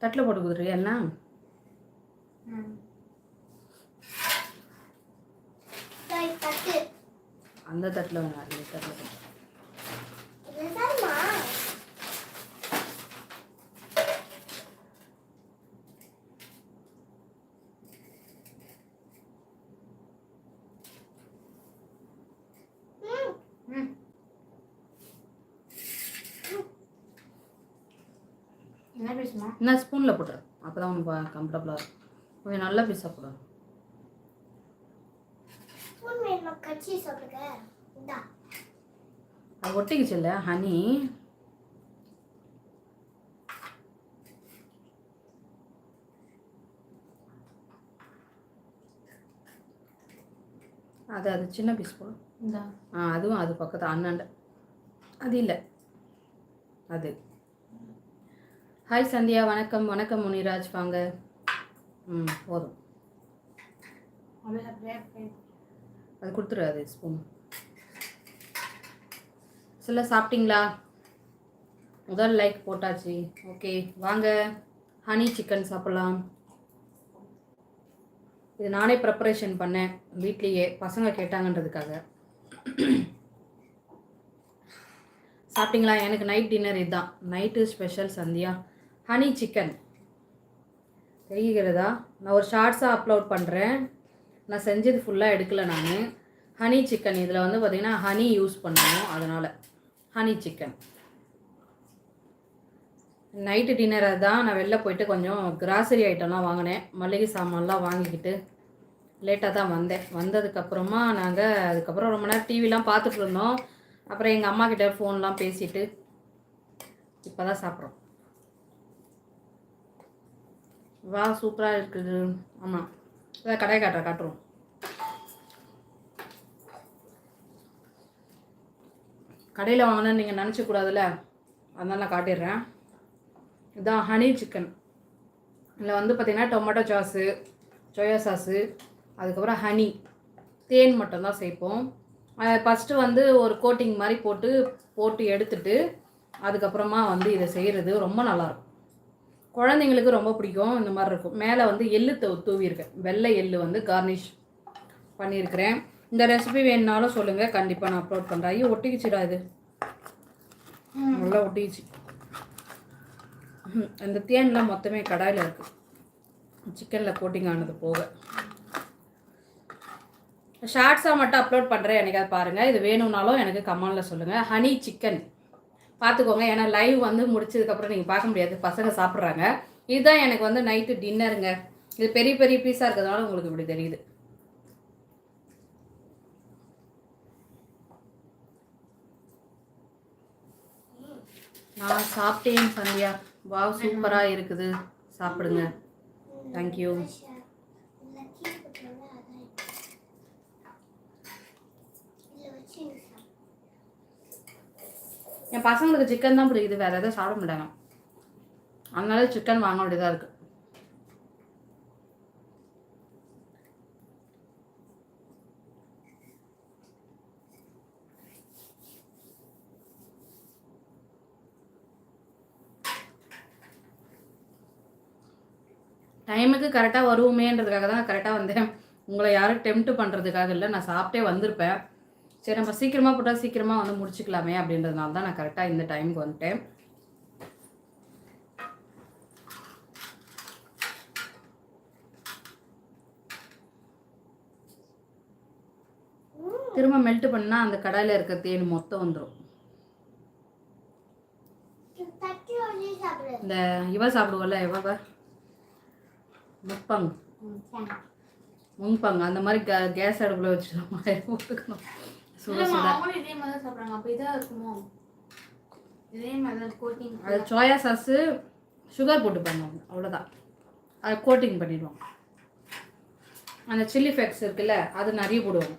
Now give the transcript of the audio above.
தட்டில் போட்டு கொடுத்துருவியா எல்லாம்? அந்த தட்டில் வேணாம், அந்த தட்டில் என்ன ஸ்பூனில் போட்டுரு, அப்போ தான் உனக்கு கம்ஃபர்டபுளாக இருக்கும். கொஞ்சம் நல்ல பீஸாக போடு. அது ஒட்டிக்கிச்சு இல்லை ஹனி? அது சின்ன பீஸ் போடும். அதுவும் அது பக்கத்து அண்ணாண்ட அது இல்லை அது. ஹாய் சந்தியா, வணக்கம். வணக்கம் முனிராஜ், வாங்க. போதும், அது கொடுத்துரு. அது ஸ்பூன் சொல்ல. சாப்பிட்டீங்களா? முதல் லைக் போட்டாச்சு. ஓகே, வாங்க ஹனி சிக்கன் சாப்பிட்லாம். இது நானே ப்ரிப்பரேஷன் பண்ணேன் வீட்லேயே, பசங்க கேட்டாங்கன்றதுக்காக. சாப்பிட்டீங்களா? எனக்கு நைட் டின்னர் இதுதான். Night special Sandhya honey chicken. தெரிகிறதா? நான் ஒரு ஷார்ட்ஸாக அப்லோட் பண்ணுறேன். நான் செஞ்சது ஃபுல்லாக எடுக்கலை நான். ஹனி சிக்கன் இதில் வந்து பார்த்திங்கன்னா ஹனி யூஸ் பண்ணணும், அதனால் ஹனி சிக்கன். நைட்டு டின்னர் அதுதான். நான் வெளில போயிட்டு கொஞ்சம் கிராசரி ஐட்டம்லாம் வாங்கினேன். மளிகை சாமான்லாம் வாங்கிக்கிட்டு லேட்டாக தான் வந்தேன். வந்ததுக்கப்புறமா நாங்கள் அதுக்கப்புறம் ரொம்ப நேரம் டிவிலாம் பார்த்துட்டு இருந்தோம். அப்புறம் எங்கள் அம்மா கிட்ட ஃபோன்லாம் பேசிட்டு இப்போ தான் சாப்பிட்றோம். வா, சூப்பராக இருக்குது. ஆமாம், அதான் கடையை காட்டுறோம். கடையில் வாங்கினா நீங்கள் நினச்சக்கூடாதுல்ல, அதனால் நான் காட்டிடுறேன். இதுதான் ஹனி சிக்கன். இதில் வந்து பார்த்திங்கன்னா டொமேட்டோ சாஸு, சோயா சாஸு, அதுக்கப்புறம் ஹனி, தேன் மட்டும்தான் சேர்ப்போம். ஃபஸ்ட்டு வந்து ஒரு கோட்டிங் மாதிரி போட்டு எடுத்துட்டு அதுக்கப்புறமா வந்து இதை செய்கிறது ரொம்ப நல்லாயிருக்கும். குழந்தைங்களுக்கு ரொம்ப பிடிக்கும். இந்த மாதிரி இருக்கும். மேலே வந்து எள்ளு தூவியிருக்கேன். வெள்ளை எள்ளு வந்து கார்னிஷ் பண்ணியிருக்கிறேன். இந்த ரெசிபி வேணுனாலும் சொல்லுங்கள், கண்டிப்பாக நான் அப்லோட் பண்ணுறேன். ஐயோ, ஒட்டிக்கிச்சுடா, இது நல்லா ஒட்டிக்கிச்சு. அந்த தேன்லாம் மொத்தமே கடாயில் இருக்குது, சிக்கனில் கோட்டிங் ஆனது போக. ஷார்ட்ஸாக மட்டும் அப்லோட் பண்ணுறேன், எனக்கு அதை பாருங்கள். இது வேணும்னாலும் எனக்கு கமெண்டில் சொல்லுங்கள். ஹனி சிக்கன் பார்த்துக்கோங்க. ஏன்னா லைவ் வந்து முடிச்சதுக்கப்புறம் நீங்கள் பார்க்க முடியாது, பசங்க சாப்பிட்றாங்க. இதுதான் எனக்கு வந்து நைட்டு டின்னருங்க. இது பெரிய பெரிய பீஸாக இருக்கிறதுனால உங்களுக்கு இப்படி தெரியுது. நான் சாப்பிட்டேன் சந்தியா. வா, சூப்பராக இருக்குது. சாப்பிடுங்க. தேங்க்யூ. என் பசங்களுக்கு சிக்கன் தான் பிடிக்குது, வேறு எதாவது சாப்பிட மாட்டாங்க. அதனால சிக்கன் வாங்க வேண்டியதாக இருக்குது. டைமுக்கு கரெக்டாக வருவோமேன்றதுக்காக தான் கரெக்டாக வந்தேன். உங்களை யாரும் டெம்ப்ட் பண்ணுறதுக்காக இல்லை. நான் சாப்பிட்டே வந்திருப்பேன். சரி, நம்ம சீக்கிரமாக போட்டால் சீக்கிரமாக வந்து முடிச்சுக்கலாமே அப்படின்றதுனால தான் நான் கரெக்டாக இந்த டைமுக்கு வந்துட்டேன். திரும்ப மெல்ட் பண்ணால் அந்த கடாயில் இருக்க தேன் மொத்தம் வந்துடும். இந்த இவ சாப்பிடுவல, இவ முங்பங் அந்த மாதிரி கேஸ் அடுப்பில் வச்சுருக்கோம், போட்டுக்கணும். அது சோயா சாஸு சுகர் போட்டு பண்ணுவோம், அவ்வளோதான். அதை கோட்டிங் பண்ணிடுவோம். அந்த சில்லி ஃப்ளேக்ஸ் இருக்குல்ல, அது நிறைய போடுவோம்.